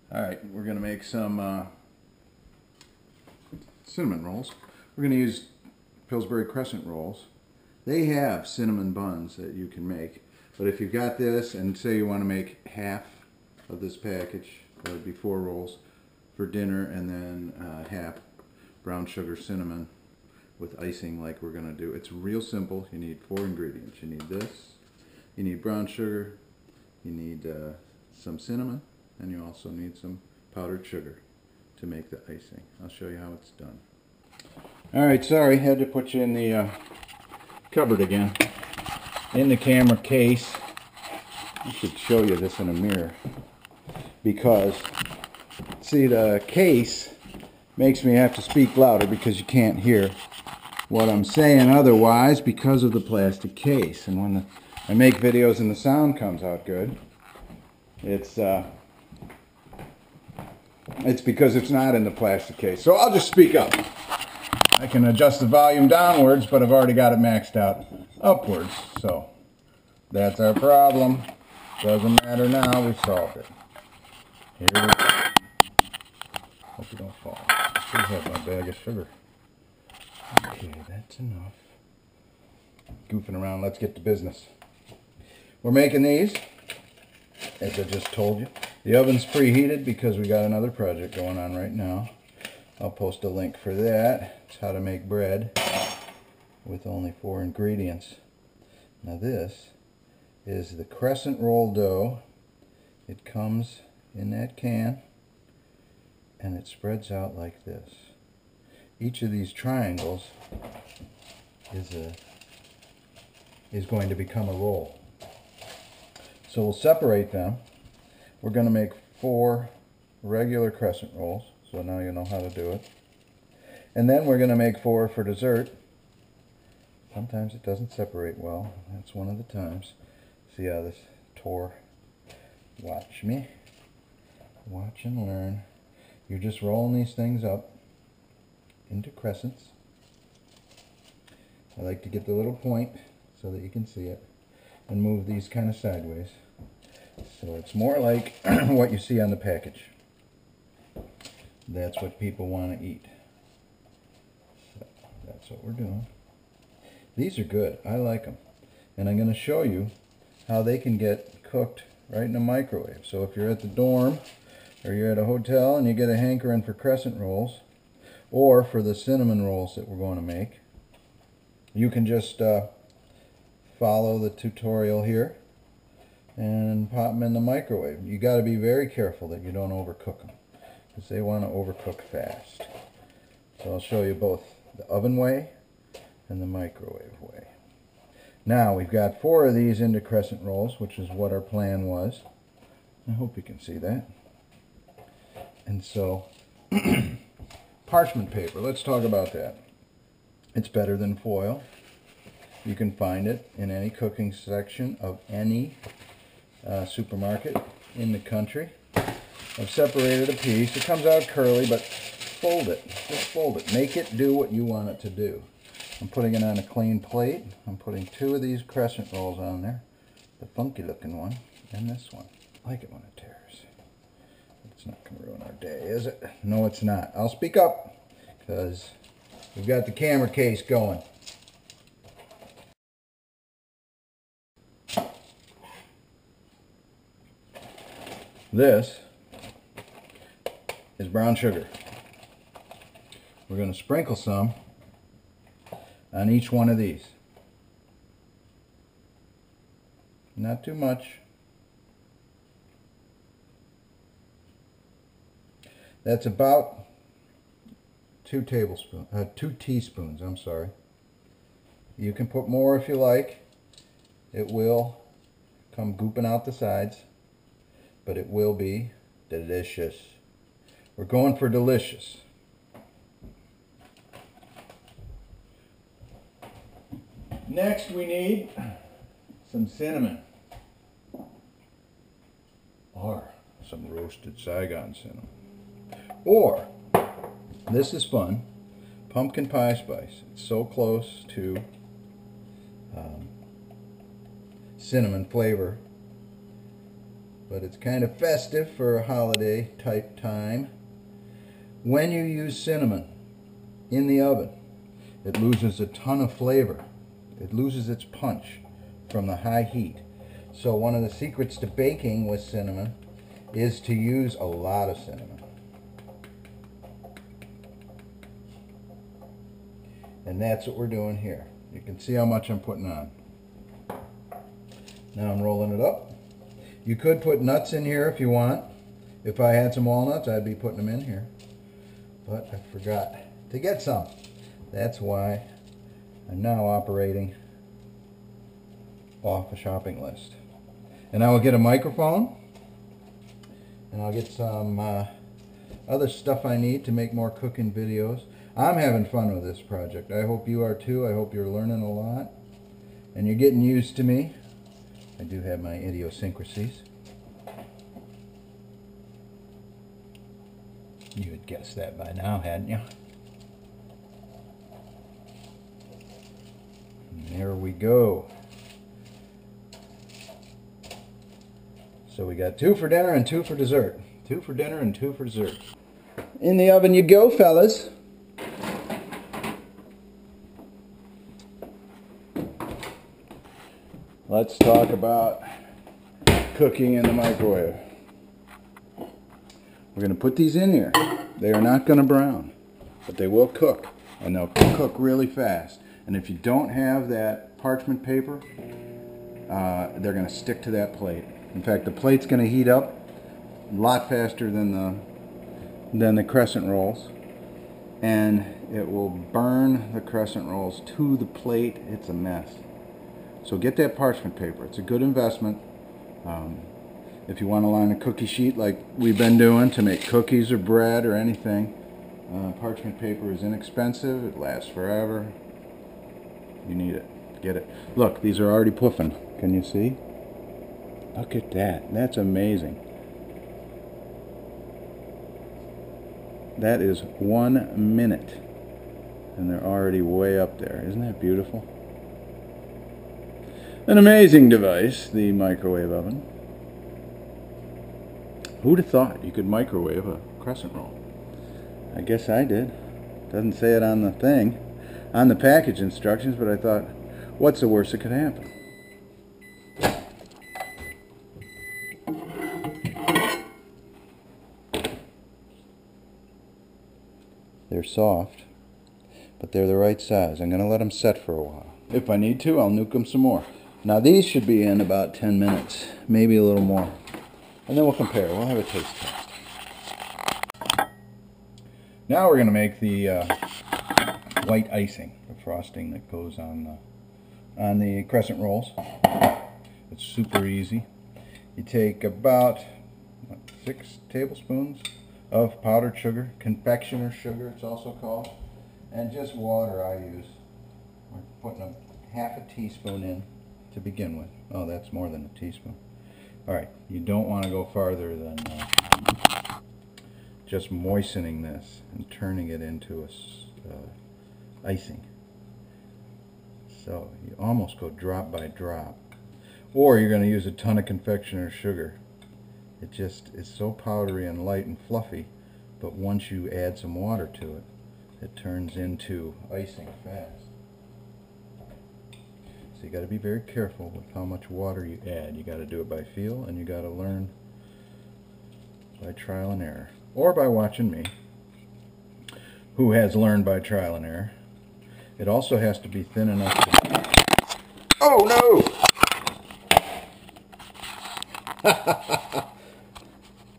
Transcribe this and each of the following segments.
Alright, we're going to make some cinnamon rolls. We're going to use Pillsbury Crescent Rolls. They have cinnamon buns that you can make, but if you've got this and say you want to make half of this package, that would be 4 rolls for dinner, and then half brown sugar cinnamon with icing like we're going to do. It's real simple. You need 4 ingredients. You need this, you need brown sugar, you need some cinnamon, and you also need some powdered sugar to make the icing. I'll show you how it's done. Alright, sorry, had to put you in the cupboard again. In the camera case. I should show you this in a mirror. Because, see, the case makes me have to speak louder because you can't hear what I'm saying otherwise because of the plastic case. And when I make videos and the sound comes out good, it's because it's not in the plastic case. So I'll just speak up. I can adjust the volume downwards, but I've already got it maxed out upwards. So that's our problem. Doesn't matter now, we've solved it. Here we go. Hope you don't fall. I should have my bag of sugar. Okay, that's enough. Goofing around, let's get to business. We're making these, as I just told you. The oven's preheated because we got another project going on right now. I'll post a link for that. It's how to make bread with only 4 ingredients. Now this is the crescent roll dough. It comes in that can and it spreads out like this. Each of these triangles is going to become a roll. So we'll separate them. We're going to make 4 regular crescent rolls, so now you know how to do it. And then we're going to make 4 for dessert. Sometimes it doesn't separate well. That's one of the times. See how this tore? Watch me. Watch and learn. You're just rolling these things up into crescents. I like to get the little point so that you can see it, and move these kind of sideways. So it's more like what you see on the package. That's what people want to eat. So that's what we're doing. These are good. I like them. And I'm going to show you how they can get cooked right in the microwave. So if you're at the dorm or you're at a hotel and you get a hankering for crescent rolls, or for the cinnamon rolls that we're going to make, you can just follow the tutorial here and pop them in the microwave. You got to be very careful that you don't overcook them, because they want to overcook fast. So I'll show you both the oven way and the microwave way. Now we've got 4 of these into crescent rolls, which is what our plan was. I hope you can see that. And so parchment paper, let's talk about that. It's better than foil. You can find it in any cooking section of any supermarket in the country. I've separated a piece. It comes out curly, but fold it. Just fold it. Make it do what you want it to do. I'm putting it on a clean plate. I'm putting 2 of these crescent rolls on there. The funky looking one and this one. I like it when it tears. It's not going to ruin our day, is it? No, it's not. I'll speak up because we've got the camera case going. This is brown sugar. We're going to sprinkle some on each one of these. Not too much. That's about 2 teaspoons, I'm sorry. You can put more if you like. It will come gooping out the sides, but it will be delicious. We're going for delicious. Next we need some cinnamon, or some roasted Saigon cinnamon, or, this is fun, pumpkin pie spice. It's so close to cinnamon flavor but it's kind of festive for a holiday type time. When you use cinnamon in the oven, it loses a ton of flavor. It loses its punch from the high heat. So one of the secrets to baking with cinnamon is to use a lot of cinnamon. And that's what we're doing here. You can see how much I'm putting on. Now I'm rolling it up. You could put nuts in here if you want. If I had some walnuts, I'd be putting them in here. But I forgot to get some. That's why I'm now operating off a shopping list. And I will get a microphone, and I'll get some other stuff I need to make more cooking videos. I'm having fun with this project. I hope you are too. I hope you're learning a lot, and you're getting used to me. I do have my idiosyncrasies. You had guessed that by now, hadn't you? And there we go. So we got 2 for dinner and 2 for dessert. 2 for dinner and 2 for dessert. In the oven you go, fellas. Let's talk about cooking in the microwave. We're going to put these in here. They are not going to brown, but they will cook, and they'll cook really fast. And if you don't have that parchment paper, they're going to stick to that plate. In fact, the plate's going to heat up a lot faster than the crescent rolls, and it will burn the crescent rolls to the plate. It's a mess. So get that parchment paper. It's a good investment. If you want to line a cookie sheet like we've been doing to make cookies or bread or anything, parchment paper is inexpensive. It lasts forever. You need it. Get it. Look, these are already puffing. Can you see? Look at that. That's amazing. That is 1 minute, and they're already way up there. Isn't that beautiful? An amazing device, the microwave oven. Who'd have thought you could microwave a crescent roll? I guess I did. Doesn't say it on the thing, on the package instructions, but I thought, what's the worst that could happen? They're soft, but they're the right size. I'm going to let them set for a while. If I need to, I'll nuke them some more. Now these should be in about 10 minutes, maybe a little more. And then we'll compare. We'll have a taste test. Now we're going to make the white icing, the frosting that goes on the crescent rolls. It's super easy. You take about 6 tablespoons of powdered sugar, confectioner sugar it's also called, and just water I use. We're putting half a teaspoon in to begin with. Oh, that's more than a teaspoon. Alright, you don't want to go farther than just moistening this and turning it into a icing. So you almost go drop by drop. Or you're going to use a ton of confectioner sugar. It just is so powdery and light and fluffy, but once you add some water to it, it turns into icing fast. So you got to be very careful with how much water you add. You got to do it by feel, and you got to learn by trial and error, or by watching me, who has learned by trial and error. It also has to be thin enough to... Oh no!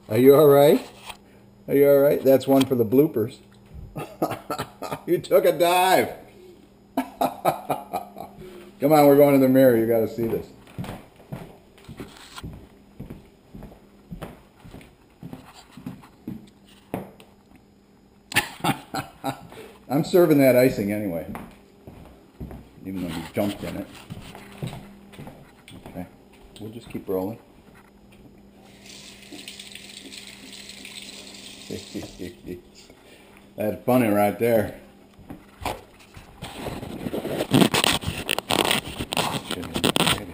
Are you alright? Are you alright? That's one for the bloopers. You took a dive! Come on, we're going to the mirror. You got to see this. I'm serving that icing anyway, even though you jumped in it. Okay, we'll just keep rolling. That's funny right there.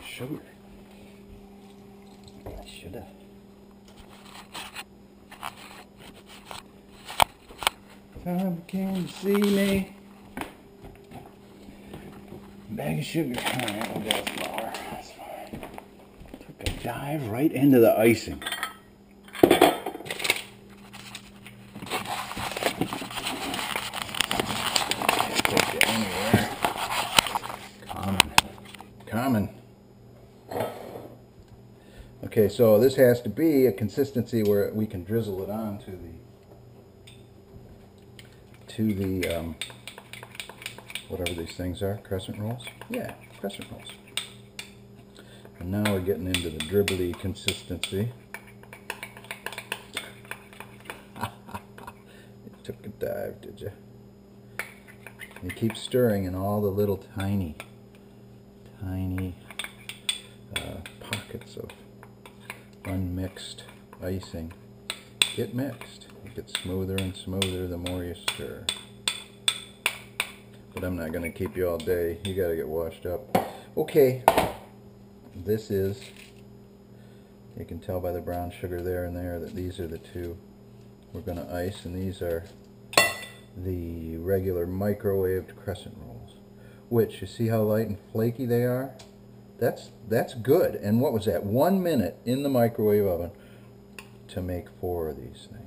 Sugar. I should have. Tom came to see me. Bag of sugar. Alright, we'll go flour. That's fine. Took a dive right into the icing. Take it anywhere. Common. Okay, so this has to be a consistency where we can drizzle it on to the whatever these things are, crescent rolls? Yeah, crescent rolls. And now we're getting into the dribbly consistency. You took a dive, did you? You keep stirring in all the little tiny pockets of unmixed icing. Get mixed. It gets smoother and smoother the more you stir. But I'm not going to keep you all day. You got to get washed up. Okay. This is, you can tell by the brown sugar there and there that these are the two we're going to ice, and these are the regular microwaved crescent rolls. Which, you see how light and flaky they are? That's good. And what was that? 1 minute in the microwave oven to make 4 of these things.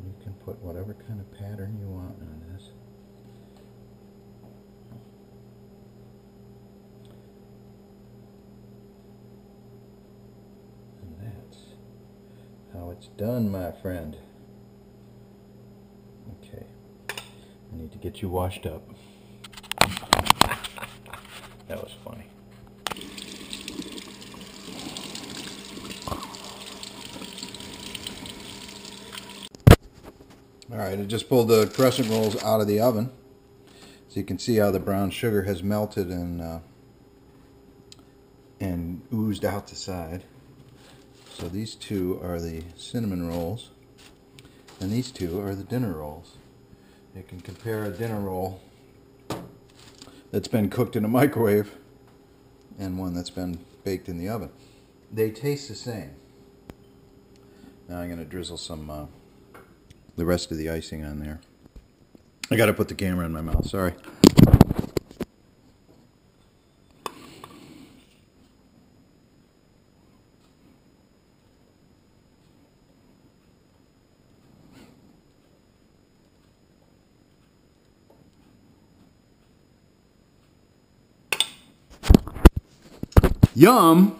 You can put whatever kind of pattern you want on this. And that's how it's done, my friend. Okay. I need to get you washed up. That was funny. Alright, I just pulled the crescent rolls out of the oven. So you can see how the brown sugar has melted and oozed out the side. So these two are the cinnamon rolls, and these two are the dinner rolls. You can compare a dinner roll that's been cooked in a microwave and one that's been baked in the oven. They taste the same. Now I'm going to drizzle some the rest of the icing on there. I got to put the camera in my mouth, sorry. Yum!